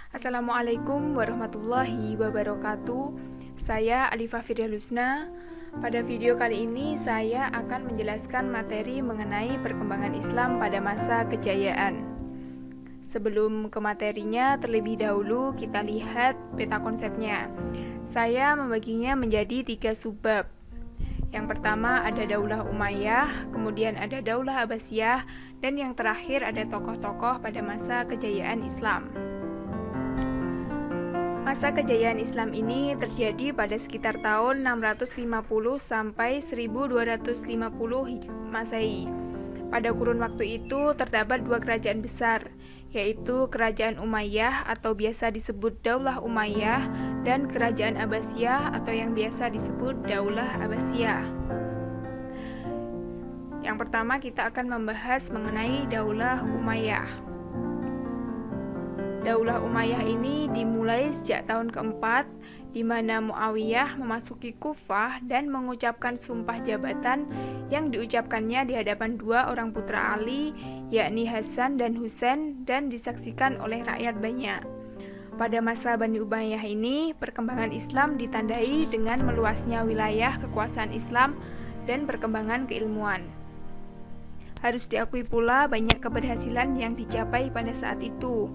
Assalamualaikum warahmatullahi wabarakatuh. Saya Alifah Firdausna. Pada video kali ini saya akan menjelaskan materi mengenai perkembangan Islam pada masa kejayaan. Sebelum ke materinya, terlebih dahulu kita lihat peta konsepnya. Saya membaginya menjadi 3 subbab. Yang pertama ada Daulah Umayyah, kemudian ada Daulah Abbasiyah, dan yang terakhir ada tokoh-tokoh pada masa kejayaan Islam. Masa kejayaan Islam ini terjadi pada sekitar tahun 650 sampai 1250 Masehi. Pada kurun waktu itu terdapat 2 kerajaan besar, yaitu Kerajaan Umayyah atau biasa disebut Daulah Umayyah dan Kerajaan Abbasiyah atau yang biasa disebut Daulah Abbasiyah. Yang pertama kita akan membahas mengenai Daulah Umayyah. Daulah Umayyah ini dimulai sejak tahun keempat, di mana Muawiyah memasuki Kufah dan mengucapkan sumpah jabatan yang diucapkannya di hadapan 2 orang putra Ali, yakni Hasan dan Husain, dan disaksikan oleh rakyat banyak. Pada masa Bani Umayyah ini, perkembangan Islam ditandai dengan meluasnya wilayah kekuasaan Islam dan perkembangan keilmuan. Harus diakui pula banyak keberhasilan yang dicapai pada saat itu.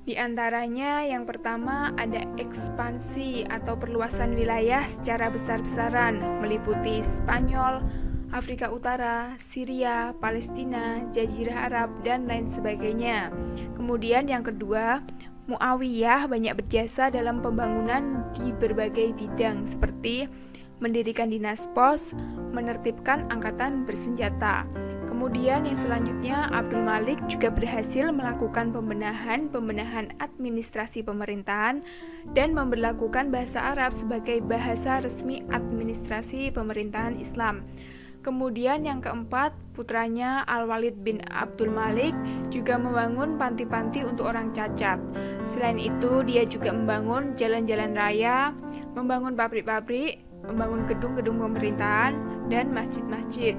Di antaranya yang pertama ada ekspansi atau perluasan wilayah secara besar-besaran meliputi Spanyol, Afrika Utara, Syria, Palestina, Jazirah Arab, dan lain sebagainya. Kemudian yang kedua, Muawiyah banyak berjasa dalam pembangunan di berbagai bidang seperti mendirikan dinas pos, menertibkan angkatan bersenjata. Kemudian yang selanjutnya Abdul Malik juga berhasil melakukan pembenahan administrasi pemerintahan dan memberlakukan bahasa Arab sebagai bahasa resmi administrasi pemerintahan Islam. Kemudian yang keempat, putranya Al-Walid bin Abdul Malik juga membangun panti-panti untuk orang cacat. Selain itu, dia juga membangun jalan-jalan raya, membangun pabrik-pabrik, membangun gedung-gedung pemerintahan, dan masjid-masjid.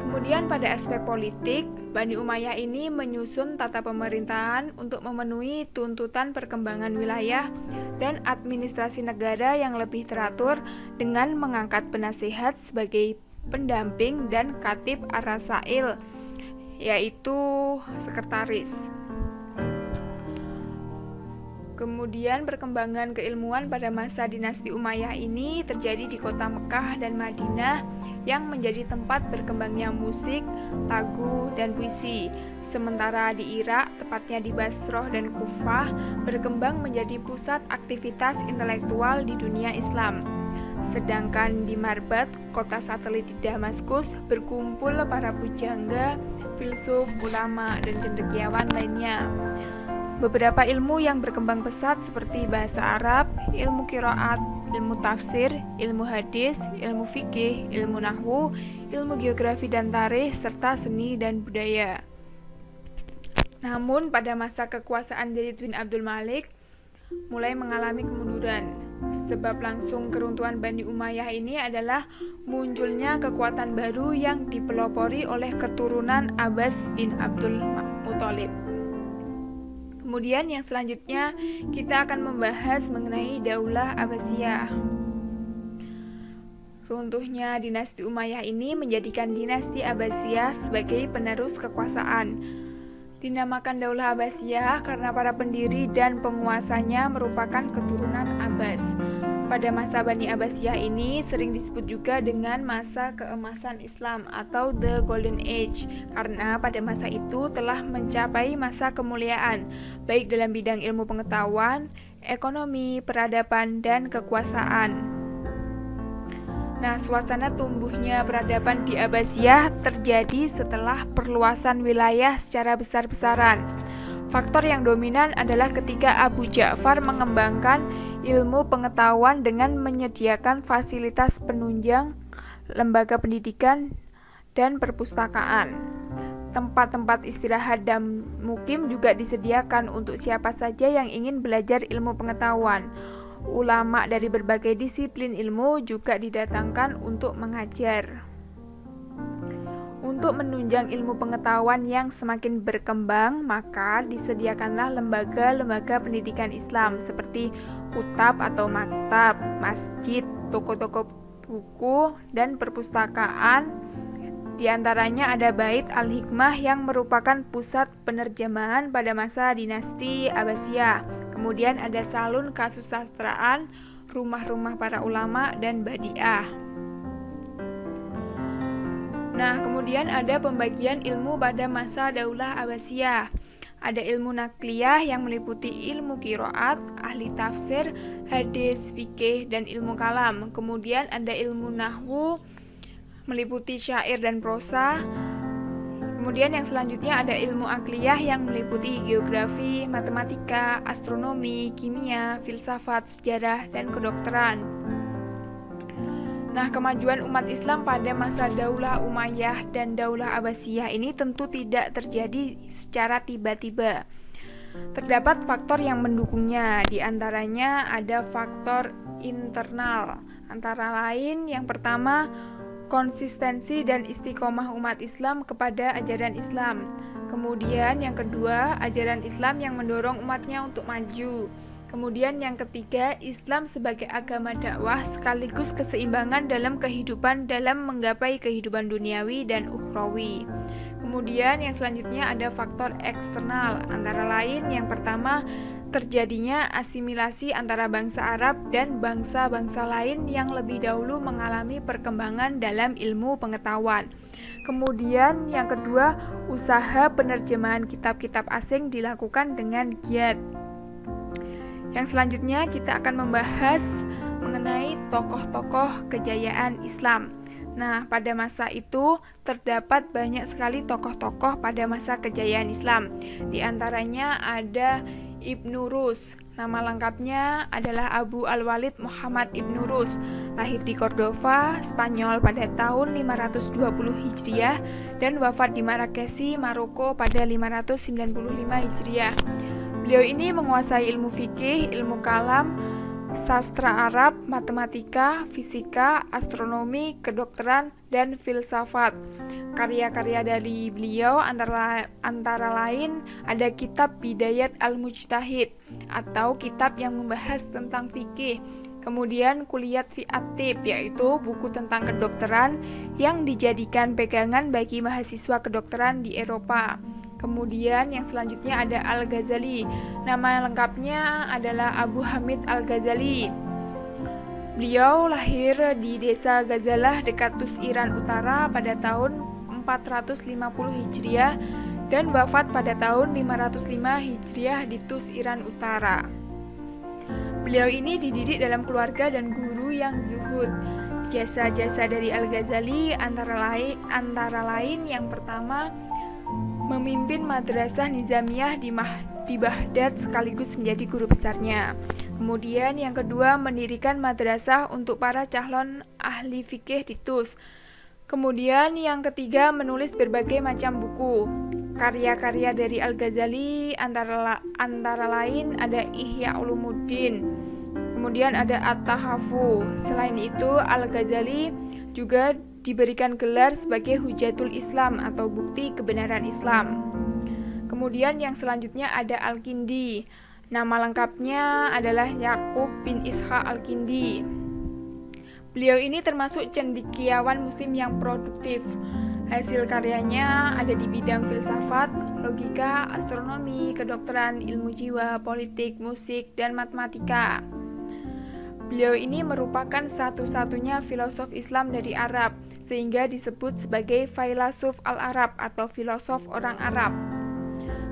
Kemudian pada aspek politik, Bani Umayyah ini menyusun tata pemerintahan untuk memenuhi tuntutan perkembangan wilayah dan administrasi negara yang lebih teratur dengan mengangkat penasehat sebagai pendamping dan katib ar-rasail, yaitu sekretaris. Kemudian perkembangan keilmuan pada masa dinasti Umayyah ini terjadi di kota Mekah dan Madinah yang menjadi tempat berkembangnya musik, lagu, dan puisi. Sementara di Irak, tepatnya di Basrah dan Kufah, berkembang menjadi pusat aktivitas intelektual di dunia Islam. Sedangkan di Marbat, kota satelit di Damaskus, berkumpul para pujangga, filsuf, ulama, dan cendekiawan lainnya. Beberapa ilmu yang berkembang pesat seperti bahasa Arab, ilmu qiraat, ilmu tafsir, ilmu hadis, ilmu fikih, ilmu nahwu, ilmu geografi dan tarikh, serta seni dan budaya. Namun pada masa kekuasaan Yazid bin Abdul Malik mulai mengalami kemunduran. Sebab langsung keruntuhan Bani Umayyah ini adalah munculnya kekuatan baru yang dipelopori oleh keturunan Abbas bin Abdul Muthalib. Kemudian yang selanjutnya kita akan membahas mengenai Daulah Abbasiyah. Runtuhnya dinasti Umayyah ini menjadikan dinasti Abbasiyah sebagai penerus kekuasaan. Dinamakan Daulah Abbasiyah karena para pendiri dan penguasanya merupakan keturunan Abbas. Pada masa Bani Abbasiyah ini sering disebut juga dengan masa keemasan Islam atau The Golden Age, karena pada masa itu telah mencapai masa kemuliaan, baik dalam bidang ilmu pengetahuan, ekonomi, peradaban, dan kekuasaan. Nah, suasana tumbuhnya peradaban di Abbasiyah terjadi setelah perluasan wilayah secara besar-besaran. Faktor yang dominan adalah ketika Abu Ja'far mengembangkan ilmu pengetahuan dengan menyediakan fasilitas penunjang, lembaga pendidikan, dan perpustakaan. Tempat-tempat istirahat dan mukim juga disediakan untuk siapa saja yang ingin belajar ilmu pengetahuan. Ulama dari berbagai disiplin ilmu juga didatangkan untuk mengajar. untuk menunjang ilmu pengetahuan yang semakin berkembang, maka disediakanlah lembaga-lembaga pendidikan Islam seperti kutab atau maktab, masjid, toko-toko buku, dan perpustakaan. Di antaranya ada Bait Al-Hikmah yang merupakan pusat penerjemahan pada masa dinasti Abbasiyah. Kemudian ada salon kesusastraan, rumah-rumah para ulama, dan badiah. Nah, kemudian ada pembagian ilmu pada masa Daulah Abbasiyah. Ada ilmu nakliyah yang meliputi ilmu qiraat, ahli tafsir, hadis, fikih, dan ilmu kalam. Kemudian ada ilmu nahwu, meliputi syair dan prosa. Kemudian yang selanjutnya ada ilmu akliyah yang meliputi geografi, matematika, astronomi, kimia, filsafat, sejarah, dan kedokteran. Nah, kemajuan umat Islam pada masa Daulah Umayyah dan Daulah Abbasiyah ini tentu tidak terjadi secara tiba-tiba. Terdapat faktor yang mendukungnya, di antaranya ada faktor internal. Antara lain, yang pertama, konsistensi dan istiqomah umat Islam kepada ajaran Islam. Kemudian yang kedua, ajaran Islam yang mendorong umatnya untuk maju. Kemudian yang ketiga, Islam sebagai agama dakwah sekaligus keseimbangan dalam kehidupan dalam menggapai kehidupan duniawi dan ukhrawi. Kemudian yang selanjutnya ada faktor eksternal, antara lain yang pertama, terjadinya asimilasi antara bangsa Arab dan bangsa-bangsa lain yang lebih dahulu mengalami perkembangan dalam ilmu pengetahuan. Kemudian yang kedua, usaha penerjemahan kitab-kitab asing dilakukan dengan giat. Yang selanjutnya kita akan membahas mengenai tokoh-tokoh kejayaan Islam. Nah, pada masa itu terdapat banyak sekali tokoh-tokoh pada masa kejayaan Islam. Di antaranya ada Ibnu Rus. Nama lengkapnya adalah Abu Al-Walid Muhammad Ibnu Rus. Lahir di Cordova, Spanyol pada tahun 520 Hijriah dan wafat di Marrakesh, Maroko pada 595 Hijriah. Beliau ini menguasai ilmu fikih, ilmu kalam, sastra Arab, matematika, fisika, astronomi, kedokteran, dan filsafat. Karya-karya dari beliau antara lain ada kitab Bidayat Al-Mujtahid atau kitab yang membahas tentang fikih. Kemudian Kulliyat fi at-Tibb, yaitu buku tentang kedokteran yang dijadikan pegangan bagi mahasiswa kedokteran di Eropa. Kemudian yang selanjutnya ada Al-Ghazali. Nama lengkapnya adalah Abu Hamid Al-Ghazali. Beliau lahir di desa Ghazalah dekat Tus Iran Utara pada tahun 450 Hijriah dan wafat pada tahun 505 Hijriah di Tus Iran Utara. Beliau ini dididik dalam keluarga dan guru yang zuhud. Jasa-jasa dari Al-Ghazali antara lain yang pertama, memimpin madrasah Nizamiyah di Baghdad sekaligus menjadi guru besarnya. Kemudian yang kedua, mendirikan madrasah untuk para calon ahli fikih di Tus. Kemudian yang ketiga, menulis berbagai macam buku. Karya-karya dari Al-Ghazali antara lain ada Ihya Ulumuddin. Kemudian ada At-Tahafu. Selain itu, Al-Ghazali juga diberikan gelar sebagai Hujatul Islam atau bukti kebenaran Islam. Kemudian yang selanjutnya ada Al-Kindi. Nama lengkapnya adalah Yaqub bin Ishaq Al-Kindi. Beliau ini termasuk cendekiawan muslim yang produktif. Hasil karyanya ada di bidang filsafat, logika, astronomi, kedokteran, ilmu jiwa, politik, musik, dan matematika. Beliau ini merupakan satu-satunya filosof Islam dari Arab, sehingga disebut sebagai Failasuf al-Arab atau filosof orang Arab.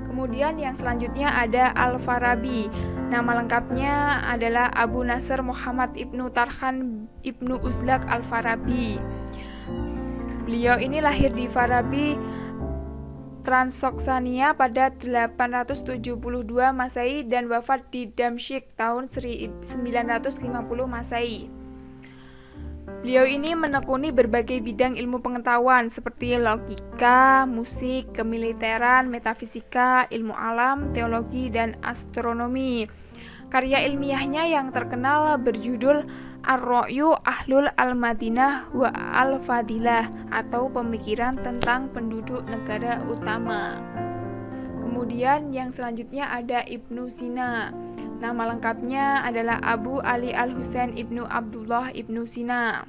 Kemudian yang selanjutnya ada Al-Farabi. Nama lengkapnya adalah Abu Nasr Muhammad Ibnu Tarkhan Ibnu Uzlaq Al-Farabi. Beliau ini lahir di Farabi, Transoksania pada 872 Masehi dan wafat di Damsyik tahun 950 Masehi. Beliau ini menekuni berbagai bidang ilmu pengetahuan seperti logika, musik, kemiliteran, metafisika, ilmu alam, teologi, dan astronomi. Karya ilmiahnya yang terkenal berjudul Ar-Ra'yu Ahlul Al-Madinah wa Al-Fadilah, atau pemikiran tentang penduduk negara utama. Kemudian yang selanjutnya ada Ibnu Sina. Nama lengkapnya adalah Abu Ali Al-Husain Ibnu Abdullah Ibnu Sina.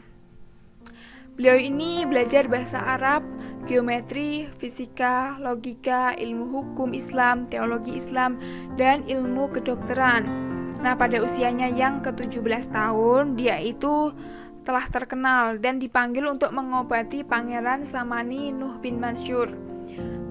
Beliau ini belajar bahasa Arab, geometri, fisika, logika, ilmu hukum Islam, teologi Islam, dan ilmu kedokteran. Nah, pada usianya yang ke-17 tahun, dia itu telah terkenal dan dipanggil untuk mengobati Pangeran Samani Nuh bin Mansur.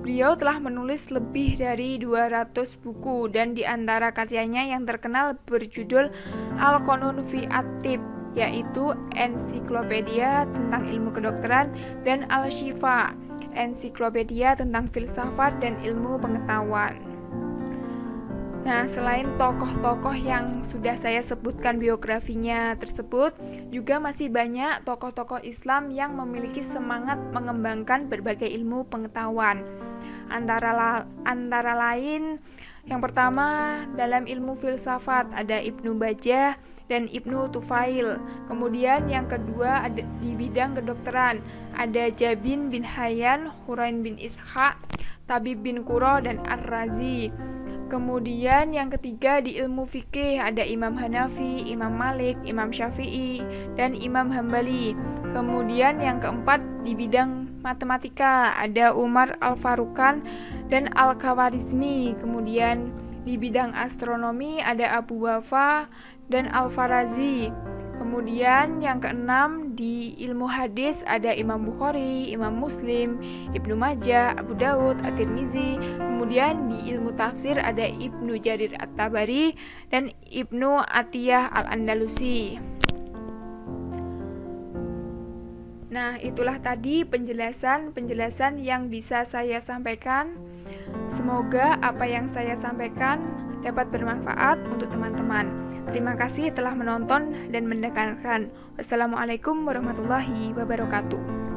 Beliau telah menulis lebih dari 200 buku, dan di antara karyanya yang terkenal berjudul Al-Qanun fi At-Tib, yaitu ensiklopedia tentang ilmu kedokteran, dan Al-Syifa, ensiklopedia tentang filsafat dan ilmu pengetahuan. Nah, selain tokoh-tokoh yang sudah saya sebutkan biografinya tersebut, juga masih banyak tokoh-tokoh Islam yang memiliki semangat mengembangkan berbagai ilmu pengetahuan. Antara lain, yang pertama dalam ilmu filsafat ada Ibnu Bajjah dan Ibnu Tufail. Kemudian yang kedua ada di bidang kedokteran ada Jabin bin Hayyan, Hurain bin Ishaq, Tabib bin Qurra, dan Ar-Razi. Kemudian yang ketiga di ilmu fikih ada Imam Hanafi, Imam Malik, Imam Syafi'i, dan Imam Hambali. Kemudian yang keempat di bidang matematika ada Umar Al-Faruqan dan Al-Khawarizmi. Kemudian di bidang astronomi ada Abu Wafa dan Al-Farazi. Kemudian yang keenam di ilmu hadis ada Imam Bukhari, Imam Muslim, Ibnu Majah, Abu Daud, At-Tirmizi. Kemudian di ilmu tafsir ada Ibnu Jarir At-Tabari dan Ibnu Atiyah Al-Andalusi. Nah, itulah tadi penjelasan yang bisa saya sampaikan. Semoga apa yang saya sampaikan dapat bermanfaat untuk teman-teman. Terima kasih telah menonton dan mendengarkan. Wassalamualaikum warahmatullahi wabarakatuh.